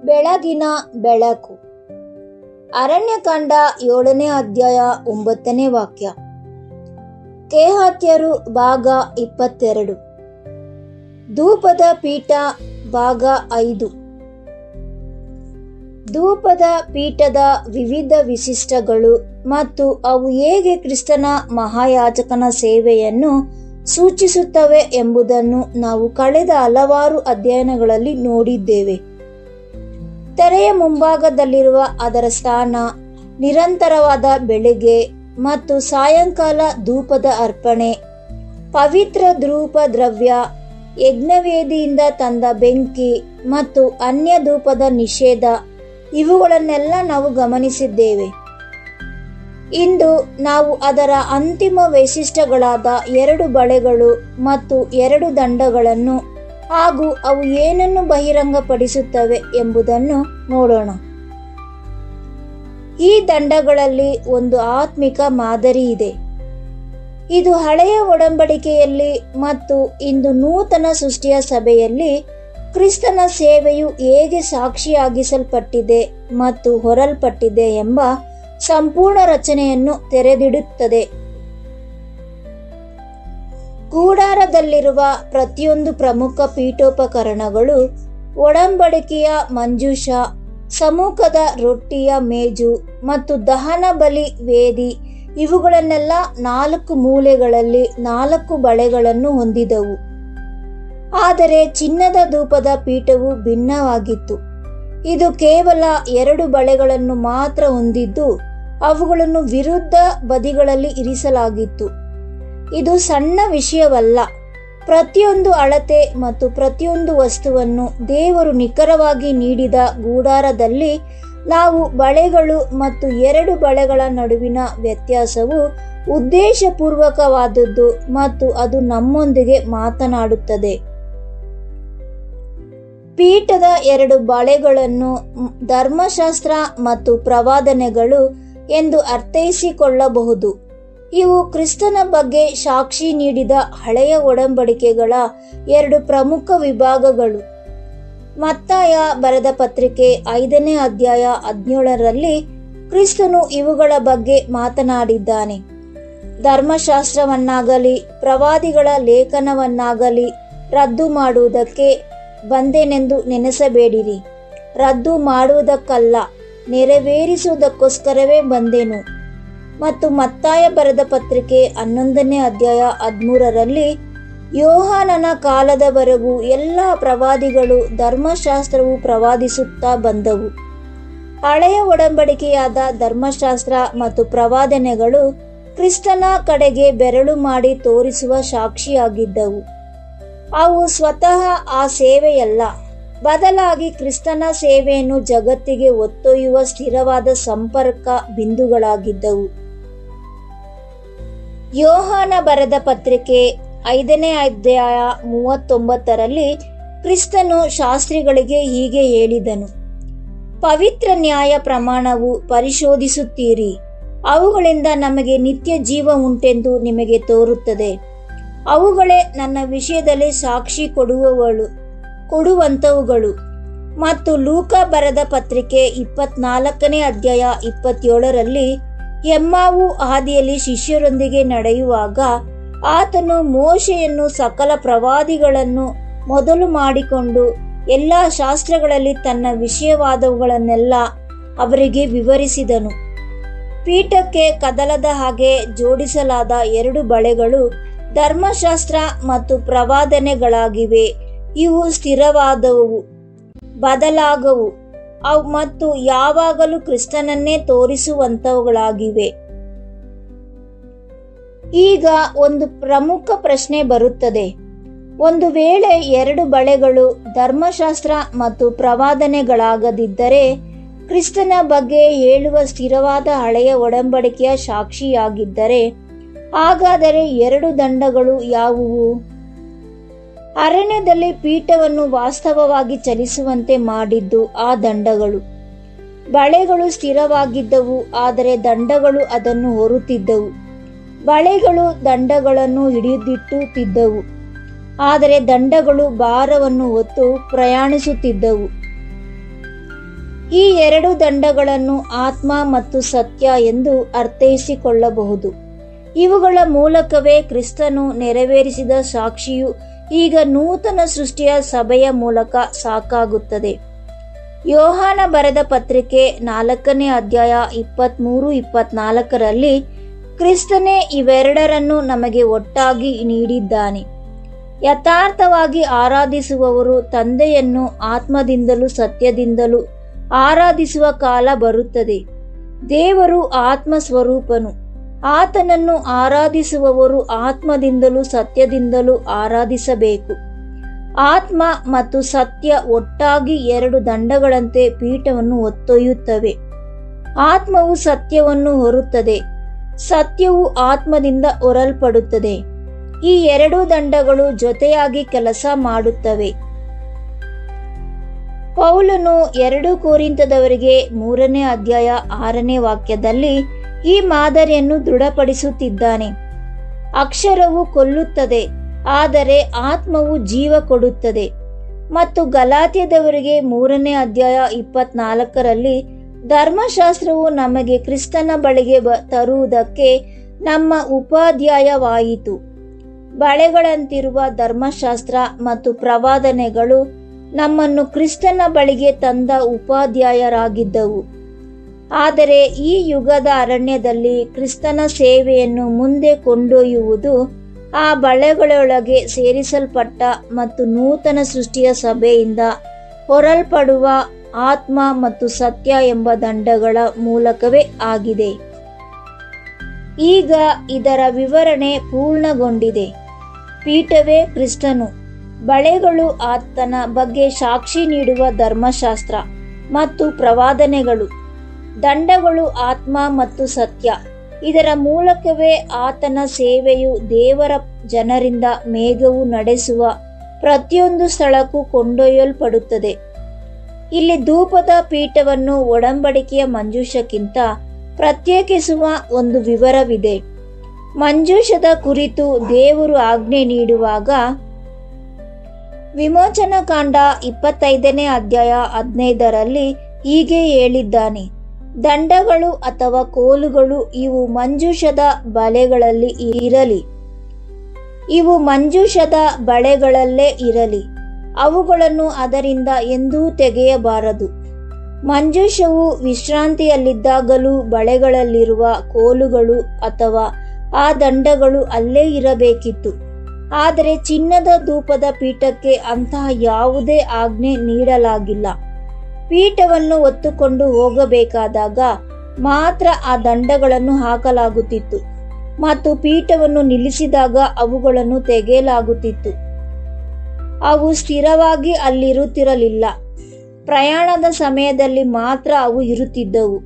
ಬೆಳಗಿನ ಬೆಳಕು. ಅರಣ್ಯಕಾಂಡ 7ನೇ ಅಧ್ಯಾಯ 9ನೇ ವಾಕ್ಯ. ಕೇಹಾತ್ಯರು ಭಾಗ 22. ಧೂಪದ ಪೀಠ ಭಾಗ 5. ಧೂಪದ ಪೀಠದ ವಿವಿಧ ವಿಶಿಷ್ಟಗಳು ಮತ್ತು ಅವು ಹೇಗೆ ಕ್ರಿಸ್ತನ ಮಹಾಯಾಜಕನ ಸೇವೆಯನ್ನು ಸೂಚಿಸುತ್ತವೆ ಎಂಬುದನ್ನು ನಾವು ಕಳೆದ ಹಲವಾರು ಅಧ್ಯಯನಗಳಲ್ಲಿ ನೋಡಿದ್ದೇವೆ. ತೆರೆಯ ಮುಂಭಾಗದಲ್ಲಿರುವ ಅದರ ಸ್ಥಾನ, ನಿರಂತರವಾದ ಬೆಳಿಗ್ಗೆ ಮತ್ತು ಸಾಯಂಕಾಲ ಧೂಪದ ಅರ್ಪಣೆ, ಪವಿತ್ರ ಧೂಪ ದ್ರವ್ಯ, ಯಜ್ಞವೇದಿಯಿಂದ ತಂದ ಬೆಂಕಿ ಮತ್ತು ಅನ್ಯ ಧೂಪದ ನಿಷೇಧ, ಇವುಗಳನ್ನೆಲ್ಲ ನಾವು ಗಮನಿಸಿದ್ದೇವೆ. ಇಂದು ನಾವು ಅದರ ಅಂತಿಮ ವೈಶಿಷ್ಟ್ಯಗಳಾದ 2 ಬಳೆಗಳು ಮತ್ತು 2 ದಂಡಗಳನ್ನು ಹಾಗೂ ಅವು ಏನನ್ನು ಬಹಿರಂಗಪಡಿಸುತ್ತವೆ ಎಂಬುದನ್ನು ನೋಡೋಣ. ಈ ದಂಡಗಳಲ್ಲಿ ಒಂದು ಆತ್ಮಿಕ ಮಾದರಿ ಇದೆ. ಇದು ಹಳೆಯ ಒಡಂಬಡಿಕೆಯಲ್ಲಿ ಮತ್ತು ಇಂದು ನೂತನ ಸೃಷ್ಟಿಯ ಸಭೆಯಲ್ಲಿ ಕ್ರಿಸ್ತನ ಸೇವೆಯು ಹೇಗೆ ಸಾಕ್ಷಿಯಾಗಿಸಲ್ಪಟ್ಟಿದೆ ಮತ್ತು ಹೊರಲ್ಪಟ್ಟಿದೆ ಎಂಬ ಸಂಪೂರ್ಣ ರಚನೆಯನ್ನು ತೆರೆದಿಡುತ್ತದೆ. ಗುಡಾರದಲ್ಲಿರುವ ಪ್ರತಿಯೊಂದು ಪ್ರಮುಖ ಪೀಠೋಪಕರಣಗಳು, ಒಡಂಬಡಿಕೆಯ ಮಂಜೂಷ, ಸಮ್ಮುಖದ ರೊಟ್ಟಿಯ ಮೇಜು ಮತ್ತು ದಹನ ಬಲಿ ವೇದಿ, ಇವುಗಳನ್ನೆಲ್ಲ 4 ಮೂಲೆಗಳಲ್ಲಿ 4 ಬಳೆಗಳನ್ನು ಹೊಂದಿದವು. ಆದರೆ ಚಿನ್ನದ ಧೂಪದ ಪೀಠವು ಭಿನ್ನವಾಗಿತ್ತು. ಇದು ಕೇವಲ 2 ಬಳೆಗಳನ್ನು ಮಾತ್ರ ಹೊಂದಿದ್ದು ಅವುಗಳನ್ನು ವಿರುದ್ಧ ಬದಿಗಳಲ್ಲಿ ಇರಿಸಲಾಗಿತ್ತು. ಇದು ಸಣ್ಣ ವಿಷಯವಲ್ಲ. ಪ್ರತಿಯೊಂದು ಅಳತೆ ಮತ್ತು ಪ್ರತಿಯೊಂದು ವಸ್ತುವನ್ನು ದೇವರು ನಿಖರವಾಗಿ ನೀಡಿದ ಗುಡಾರದಲ್ಲಿ ನಾವು ಬಳೆಗಳು ಮತ್ತು 2 ಬಳೆಗಳ ನಡುವಿನ ವ್ಯತ್ಯಾಸವು ಉದ್ದೇಶಪೂರ್ವಕವಾದದ್ದು ಮತ್ತು ಅದು ನಮ್ಮೊಂದಿಗೆ ಮಾತನಾಡುತ್ತದೆ. ಪೀಠದ 2 ಬಳೆಗಳನ್ನು ಧರ್ಮಶಾಸ್ತ್ರ ಮತ್ತು ಪ್ರವಾದನೆಗಳು ಎಂದು ಅರ್ಥೈಸಿಕೊಳ್ಳಬಹುದು. ಇವು ಕ್ರಿಸ್ತನ ಬಗ್ಗೆ ಸಾಕ್ಷಿ ನೀಡಿದ ಹಳೆಯ ಒಡಂಬಡಿಕೆಗಳ 2 ಪ್ರಮುಖ ವಿಭಾಗಗಳು. ಮತ್ತಾಯ ಬರೆದ ಪತ್ರಿಕೆ 5ನೇ ಅಧ್ಯಾಯ 17ರಲ್ಲಿ ಕ್ರಿಸ್ತನು ಇವುಗಳ ಬಗ್ಗೆ ಮಾತನಾಡಿದ್ದಾನೆ. ಧರ್ಮಶಾಸ್ತ್ರವನ್ನಾಗಲಿ ಪ್ರವಾದಿಗಳ ಲೇಖನವನ್ನಾಗಲಿ ರದ್ದು ಮಾಡುವುದಕ್ಕೆ ಬಂದೆನೆಂದು ನೆನೆಸಬೇಡಿರಿ. ರದ್ದು ಮಾಡುವುದಕ್ಕಲ್ಲ, ನೆರವೇರಿಸುವುದಕ್ಕೋಸ್ಕರವೇ ಬಂದೆನು. ಮತ್ತು ಮತ್ತಾಯ ಬರೆದ ಪತ್ರಿಕೆ 11ನೇ ಅಧ್ಯಾಯ 13ರಲ್ಲಿ ಯೋಹಾನನ ಕಾಲದವರೆಗೂ ಎಲ್ಲ ಪ್ರವಾದಿಗಳು ಧರ್ಮಶಾಸ್ತ್ರವು ಪ್ರವಾದಿಸುತ್ತಾ ಬಂದವು. ಹಳೆಯ ಒಡಂಬಡಿಕೆಯಾದ ಧರ್ಮಶಾಸ್ತ್ರ ಮತ್ತು ಪ್ರವಾದನೆಗಳು ಕ್ರಿಸ್ತನ ಕಡೆಗೆ ಬೆರಳು ಮಾಡಿ ತೋರಿಸುವ ಸಾಕ್ಷಿಯಾಗಿದ್ದವು. ಅವು ಸ್ವತಃ ಆ ಸೇವೆಯಲ್ಲ, ಬದಲಾಗಿ ಕ್ರಿಸ್ತನ ಸೇವೆಯನ್ನು ಜಗತ್ತಿಗೆ ಒತ್ತೊಯ್ಯುವ ಸ್ಥಿರವಾದ ಸಂಪರ್ಕ ಬಿಂದುಗಳಾಗಿದ್ದವು. ಯೋಹಾನ ಬರೆದ ಪತ್ರಿಕೆ 5ನೇ ಅಧ್ಯಾಯ 39ರಲ್ಲಿ ಕ್ರಿಸ್ತನು ಶಾಸ್ತ್ರಿಗಳಿಗೆ ಹೀಗೆ ಹೇಳಿದನು: ಪವಿತ್ರ ನ್ಯಾಯ ಪ್ರಮಾಣವು ಪರಿಶೋಧಿಸುತ್ತೀರಿ, ಅವುಗಳಿಂದ ನಮಗೆ ನಿತ್ಯ ಜೀವ ಉಂಟೆಂದು ನಿಮಗೆ ತೋರುತ್ತದೆ. ಅವುಗಳೇ ನನ್ನ ವಿಷಯದಲ್ಲಿ ಸಾಕ್ಷಿ ಕೊಡುವಂತವುಗಳು. ಮತ್ತು ಲೂಕ ಬರೆದ ಪತ್ರಿಕೆ 24ನೇ ಅಧ್ಯಾಯ 27ರಲ್ಲಿ ಎಮ್ಮಾವು ಹಾದಿಯಲ್ಲಿ ಶಿಷ್ಯರೊಂದಿಗೆ ನಡೆಯುವಾಗ ಆತನು ಮೋಶೆಯನ್ನು ಸಕಲ ಪ್ರವಾದಿಗಳನ್ನು ಮೊದಲು ಮಾಡಿಕೊಂಡು ಎಲ್ಲ ಶಾಸ್ತ್ರಗಳಲ್ಲಿ ತನ್ನ ವಿಷಯವಾದವುಗಳನ್ನೆಲ್ಲ ಅವರಿಗೆ ವಿವರಿಸಿದನು. ಪೀಠಕ್ಕೆ ಕದಲದ ಹಾಗೆ ಜೋಡಿಸಲಾದ 2 ಬಳೆಗಳು ಧರ್ಮಶಾಸ್ತ್ರ ಮತ್ತು ಪ್ರವಾದನೆಗಳಾಗಿವೆ. ಇವು ಸ್ಥಿರವಾದವು, ಬದಲಾಗವು ಮತ್ತು ಯಾವಾಗಲೂ ಕ್ರಿಸ್ತನನ್ನೇ ತೋರಿಸುವಂತವುಗಳಾಗಿವೆ. ಈಗ ಒಂದು ಪ್ರಮುಖ ಪ್ರಶ್ನೆ ಬರುತ್ತದೆ. ಒಂದು ವೇಳೆ 2 ಬಳೆಗಳು ಧರ್ಮಶಾಸ್ತ್ರ ಮತ್ತು ಪ್ರವಾದನೆಗಳಾಗದಿದ್ದರೆ ಕ್ರಿಸ್ತನ ಬಗ್ಗೆ ಹೇಳುವ ಸ್ಥಿರವಾದ ಹಳೆಯ ಒಡಂಬಡಿಕೆಯ ಸಾಕ್ಷಿಯಾಗಿದ್ದರೆ ಹಾಗಾದರೆ 2 ದಂಡಗಳು ಯಾವುವು? ಅರಣ್ಯದಲ್ಲಿ ಪೀಠವನ್ನು ವಾಸ್ತವವಾಗಿ ಚಲಿಸುವಂತೆ ಮಾಡಿದ್ದು ಆ ದಂಡಗಳು. ಬಳೆಗಳು ಸ್ಥಿರವಾಗಿದ್ದವು, ಆದರೆ ದಂಡಗಳು ಅದನ್ನು ಹೊರುತ್ತಿದ್ದವು. ಬಳೆಗಳು ದಂಡಗಳನ್ನು ಹಿಡಿದಿಟ್ಟುತ್ತಿದ್ದವು, ಆದರೆ ದಂಡಗಳು ಭಾರವನ್ನು ಹೊತ್ತು ಪ್ರಯಾಣಿಸುತ್ತಿದ್ದವು. ಈ ಎರಡು ದಂಡಗಳನ್ನು ಆತ್ಮ ಮತ್ತು ಸತ್ಯ ಎಂದು ಅರ್ಥೈಸಿಕೊಳ್ಳಬಹುದು. ಇವುಗಳ ಮೂಲಕವೇ ಕ್ರಿಸ್ತನು ನೆರವೇರಿಸಿದ ಸಾಕ್ಷಿಯು ಈಗ ನೂತನ ಸೃಷ್ಟಿಯ ಸಭೆಯ ಮೂಲಕ ಸಾಕಾಗುತ್ತದೆ. ಯೋಹಾನ ಬರೆದ ಪತ್ರಿಕೆ 4ನೇ ಅಧ್ಯಾಯ 23-24ರಲ್ಲಿ ಕ್ರಿಸ್ತನೇ ಇವೆರಡರನ್ನು ನಮಗೆ ಒಟ್ಟಾಗಿ ನೀಡಿದ್ದಾನೆ. ಯಥಾರ್ಥವಾಗಿ ಆರಾಧಿಸುವವರು ತಂದೆಯನ್ನು ಆತ್ಮದಿಂದಲೂ ಸತ್ಯದಿಂದಲೂ ಆರಾಧಿಸುವ ಕಾಲ ಬರುತ್ತದೆ. ದೇವರು ಆತ್ಮ ಸ್ವರೂಪನು. ಆತನನ್ನು ಆರಾಧಿಸುವವರು ಆತ್ಮದಿಂದಲೂ ಸತ್ಯದಿಂದಲೂ ಆರಾಧಿಸಬೇಕು. ಆತ್ಮ ಮತ್ತು ಸತ್ಯ ಒಟ್ಟಾಗಿ ಎರಡು ದಂಡಗಳಂತೆ ಪೀಠವನ್ನು ಹೊತ್ತೊಯ್ಯುತ್ತವೆ. ಆತ್ಮವು ಸತ್ಯವನ್ನು ಹೊರುತ್ತದೆ, ಸತ್ಯವು ಆತ್ಮದಿಂದ ಹೊರಲ್ಪಡುತ್ತದೆ. ಈ ಎರಡೂ ದಂಡಗಳು ಜೊತೆಯಾಗಿ ಕೆಲಸ ಮಾಡುತ್ತವೆ. ಪೌಲನು 2 ಕೊರಿಂಥದವರಿಗೆ 3ನೇ ಅಧ್ಯಾಯ 6ನೇ ವಾಕ್ಯದಲ್ಲಿ ಈ ಮಾದರಿಯನ್ನು ದೃಢಪಡಿಸುತ್ತಿದ್ದಾನೆ. ಅಕ್ಷರವು ಕೊಲ್ಲುತ್ತದೆ, ಆದರೆ ಆತ್ಮವು ಜೀವ ಕೊಡುತ್ತದೆ. ಮತ್ತು ಗಲಾತ್ಯದವರಿಗೆ 3ನೇ ಅಧ್ಯಾಯ 24ರಲ್ಲಿ ಧರ್ಮಶಾಸ್ತ್ರವು ನಮಗೆ ಕ್ರಿಸ್ತನ ಬಳಿಗೆ ತರುವುದಕ್ಕೆ ನಮ್ಮ ಉಪಾಧ್ಯಾಯವಾಯಿತು. ಬಳೆಗಳಂತಿರುವ ಧರ್ಮಶಾಸ್ತ್ರ ಮತ್ತು ಪ್ರವಾದನೆಗಳು ನಮ್ಮನ್ನು ಕ್ರಿಸ್ತನ ಬಳಿಗೆ ತಂದ ಉಪಾಧ್ಯಾಯರಾಗಿದ್ದವು. ಆದರೆ ಈ ಯುಗದ ಅರಣ್ಯದಲ್ಲಿ ಕ್ರಿಸ್ತನ ಸೇವೆಯನ್ನು ಮುಂದೆ ಕೊಂಡೊಯ್ಯುವುದು ಆ ಬಳೆಗಳೊಳಗೆ ಸೇರಿಸಲ್ಪಟ್ಟ ಮತ್ತು ನೂತನ ಸೃಷ್ಟಿಯ ಸಭೆಯಿಂದ ಹೊರಲ್ಪಡುವ ಆತ್ಮ ಮತ್ತು ಸತ್ಯ ಎಂಬ ದಂಡಗಳ ಮೂಲಕವೇ ಆಗಿದೆ. ಈಗ ಇದರ ವಿವರಣೆ ಪೂರ್ಣಗೊಂಡಿದೆ. ಪೀಠವೇ ಕ್ರಿಸ್ತನು, ಬಳೆಗಳು ಆತನ ಬಗ್ಗೆ ಸಾಕ್ಷಿ ನೀಡುವ ಧರ್ಮಶಾಸ್ತ್ರ ಮತ್ತು ಪ್ರವಾದನೆಗಳು, ದಂಡಗಳು ಆತ್ಮ ಮತ್ತು ಸತ್ಯ. ಇದರ ಮೂಲಕವೇ ಆತನ ಸೇವೆಯು ದೇವರ ಜನರಿಂದ ಮೇಘವು ನಡೆಸುವ ಪ್ರತಿಯೊಂದು ಸ್ಥಳಕ್ಕೂ ಕೊಂಡೊಯ್ಯಲ್ಪಡುತ್ತದೆ. ಇಲ್ಲಿ ಧೂಪದ ಪೀಠವನ್ನು ಒಡಂಬಡಿಕೆಯ ಮಂಜೂಷಕ್ಕಿಂತ ಪ್ರತ್ಯೇಕಿಸುವ ಒಂದು ವಿವರವಿದೆ. ಮಂಜೂಷದ ಕುರಿತು ದೇವರು ಆಜ್ಞೆ ನೀಡುವಾಗ ವಿಮೋಚನಕಾಂಡ 25ನೇ ಅಧ್ಯಾಯ 15ರಲ್ಲಿ ಹೀಗೆ ಹೇಳಿದ್ದಾನೆ: ದಂಡಗಳು ಅಥವಾ ಕೋಲುಗಳು ಇವು ಮಂಜೂಷದ ಬಳೆಗಳಲ್ಲಿ ಇರಲಿ, ಇವು ಮಂಜೂಷದ ಬಳೆಗಳಲ್ಲೇ ಇರಲಿ, ಅವುಗಳನ್ನು ಅದರಿಂದ ಎಂದೂ ತೆಗೆಯಬಾರದು. ಮಂಜೂಷವು ವಿಶ್ರಾಂತಿಯಲ್ಲಿದ್ದಾಗಲೂ ಬಳೆಗಳಲ್ಲಿರುವ ಕೋಲುಗಳು ಅಥವಾ ಆ ದಂಡಗಳು ಅಲ್ಲೇ ಇರಬೇಕಿತ್ತು. ಆದರೆ ಚಿನ್ನದ ಧೂಪದ ಪೀಠಕ್ಕೆ ಅಂತಹ ಯಾವುದೇ ಆಜ್ಞೆ ನೀಡಲಾಗಿಲ್ಲ. ಪೀಠವನ್ನು ಹೊತ್ತುಕೊಂಡು ಹೋಗಬೇಕಾದಾಗ ಮಾತ್ರ ಆ ದಂಡಗಳನ್ನು ಹಾಕಲಾಗುತ್ತಿತ್ತು ಮತ್ತು ಪೀಠವನ್ನು ನಿಲ್ಲಿಸಿದಾಗ ಅವುಗಳನ್ನು ತೆಗೆಯಲಾಗುತ್ತಿತ್ತು. ಅವು ಸ್ಥಿರವಾಗಿ ಅಲ್ಲಿರುತ್ತಿರಲಿಲ್ಲ. ಪ್ರಯಾಣದ ಸಮಯದಲ್ಲಿ ಮಾತ್ರ ಅವು ಇರುತ್ತಿದ್ದವು.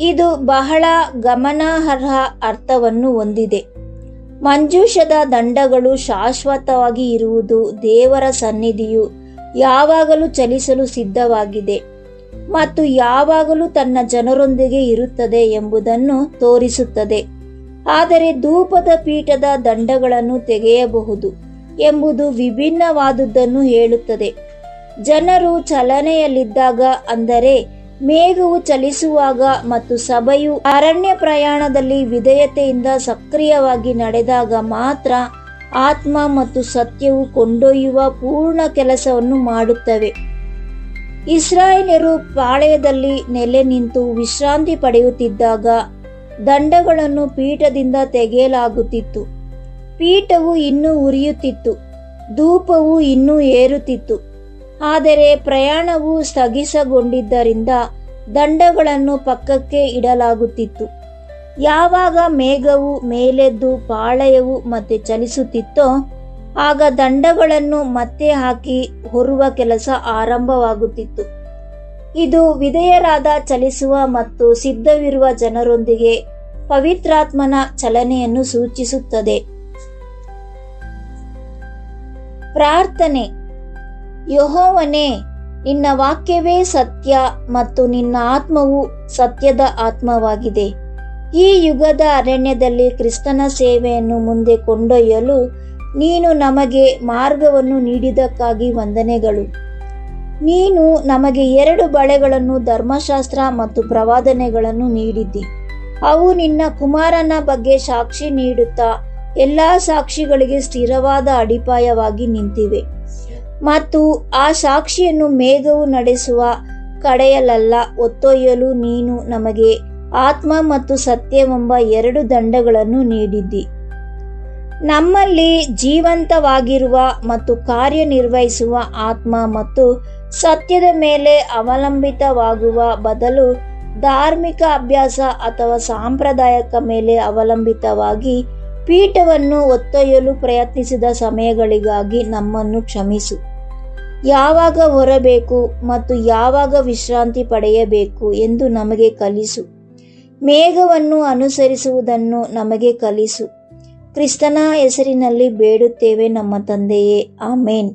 ಇದು ಬಹಳ ಗಮನಾರ್ಹ ಅರ್ಥವನ್ನು ಹೊಂದಿದೆ. ಮಂಜೂಷದ ದಂಡಗಳು ಶಾಶ್ವತವಾಗಿ ಇರುವುದು ದೇವರ ಸನ್ನಿಧಿಯು ಯಾವಾಗಲೂ ಚಲಿಸಲು ಸಿದ್ಧವಾಗಿದೆ ಮತ್ತು ಯಾವಾಗಲೂ ತನ್ನ ಜನರೊಂದಿಗೆ ಇರುತ್ತದೆ ಎಂಬುದನ್ನು ತೋರಿಸುತ್ತದೆ. ಆದರೆ ಧೂಪದ ಪೀಠದ ದಂಡಗಳನ್ನು ತೆಗೆಯಬಹುದು ಎಂಬುದು ವಿಭಿನ್ನವಾದುದನ್ನು ಹೇಳುತ್ತದೆ. ಜನರು ಚಲನೆಯಲ್ಲಿದ್ದಾಗ, ಅಂದರೆ ಮೇಘವು ಚಲಿಸುವಾಗ ಮತ್ತು ಸಭೆಯು ಅರಣ್ಯ ಪ್ರಯಾಣದಲ್ಲಿ ವಿಧೇಯತೆಯಿಂದ ಸಕ್ರಿಯವಾಗಿ ನಡೆದಾಗ ಮಾತ್ರ ಆತ್ಮ ಮತ್ತು ಸತ್ಯವು ಕೊಂಡೊಯ್ಯುವ ಪೂರ್ಣ ಕೆಲಸವನ್ನು ಮಾಡುತ್ತವೆ. ಇಸ್ರಾಯೇಲ್ಯರು ಪಾಳೆಯದಲ್ಲಿ ನೆಲೆ ನಿಂತು ವಿಶ್ರಾಂತಿ ಪಡೆಯುತ್ತಿದ್ದಾಗ ದಂಡಗಳನ್ನು ಪೀಠದಿಂದ ತೆಗೆಯಲಾಗುತ್ತಿತ್ತು. ಪೀಠವು ಇನ್ನೂ ಉರಿಯುತ್ತಿತ್ತು, ಧೂಪವು ಇನ್ನೂ ಏರುತ್ತಿತ್ತು. ಆದರೆ ಪ್ರಯಾಣವು ಸ್ಥಗಿತಗೊಂಡಿದ್ದರಿಂದ ದಂಡಗಳನ್ನು ಪಕ್ಕಕ್ಕೆ ಇಡಲಾಗುತ್ತಿತ್ತು. ಯಾವಾಗ ಮೇಘವು ಮೇಲೆದ್ದು ಪಾಳೆಯವು ಮತ್ತೆ ಚಲಿಸುತ್ತಿತ್ತೋ ಆಗ ದಂಡಗಳನ್ನು ಮತ್ತೆ ಹಾಕಿ ಹೊರುವ ಕೆಲಸ ಆರಂಭವಾಗುತ್ತಿತ್ತು. ಇದು ವಿಧೇಯರಾದ, ಚಲಿಸುವ ಮತ್ತು ಸಿದ್ಧವಿರುವ ಜನರೊಂದಿಗೆ ಪವಿತ್ರಾತ್ಮನ ಚಲನೆಯನ್ನು ಸೂಚಿಸುತ್ತದೆ. ಪ್ರಾರ್ಥನೆ. ಯೆಹೋವನೇ, ನಿನ್ನ ವಾಕ್ಯವೇ ಸತ್ಯ ಮತ್ತು ನಿನ್ನ ಆತ್ಮವು ಸತ್ಯದ ಆತ್ಮವಾಗಿದೆ. ಈ ಯುಗದ ಅರಣ್ಯದಲ್ಲಿ ಕ್ರಿಸ್ತನ ಸೇವೆಯನ್ನು ಮುಂದೆ ಕೊಂಡೊಯ್ಯಲು ನೀನು ನಮಗೆ ಮಾರ್ಗವನ್ನು ನೀಡಿದ್ದಕ್ಕಾಗಿ ವಂದನೆಗಳು. ನೀನು ನಮಗೆ 2 ಬಳೆಗಳನ್ನು, ಧರ್ಮಶಾಸ್ತ್ರ ಮತ್ತು ಪ್ರವಾದನೆಗಳನ್ನು ನೀಡಿದ್ದಿ. ಅವು ನಿನ್ನ ಕುಮಾರನ ಬಗ್ಗೆ ಸಾಕ್ಷಿ ನೀಡುತ್ತಾ ಎಲ್ಲ ಸಾಕ್ಷಿಗಳಿಗೆ ಸ್ಥಿರವಾದ ಅಡಿಪಾಯವಾಗಿ ನಿಂತಿವೆ. ಮತ್ತು ಆ ಸಾಕ್ಷಿಯನ್ನು ಮೇಘವು ನಡೆಸುವ ಕಡೆಯಲ್ಲ ಹೊತ್ತೊಯ್ಯಲು ನೀನು ನಮಗೆ ಆತ್ಮ ಮತ್ತು ಸತ್ಯವೆಂಬ 2 ದಂಡಗಳನ್ನು ನೀಡಿದ್ದಿ. ನಮ್ಮಲ್ಲಿ ಜೀವಂತವಾಗಿರುವ ಮತ್ತು ಕಾರ್ಯನಿರ್ವಹಿಸುವ ಆತ್ಮ ಮತ್ತು ಸತ್ಯದ ಮೇಲೆ ಅವಲಂಬಿತವಾಗುವ ಬದಲು ಧಾರ್ಮಿಕ ಅಭ್ಯಾಸ ಅಥವಾ ಸಂಪ್ರದಾಯದ ಮೇಲೆ ಅವಲಂಬಿತವಾಗಿ ಪೀಠವನ್ನು ಹೊತ್ತೊಯ್ಯಲು ಪ್ರಯತ್ನಿಸಿದ ಸಮಯಗಳಿಗಾಗಿ ನಮ್ಮನ್ನು ಕ್ಷಮಿಸು. ಯಾವಾಗ ಹೊರಬೇಕು ಮತ್ತು ಯಾವಾಗ ವಿಶ್ರಾಂತಿ ಪಡೆಯಬೇಕು ಎಂದು ನಮಗೆ ಕಲಿಸು. ಮೇಘವನ್ನು ಅನುಸರಿಸುವುದನ್ನು ನಮಗೆ ಕಲಿಸು. ಕ್ರಿಸ್ತನ ಹೆಸರಿನಲ್ಲಿ ಬೇಡುತ್ತೇವೆ ನಮ್ಮ ತಂದೆಯೇ, ಆಮೇನ್.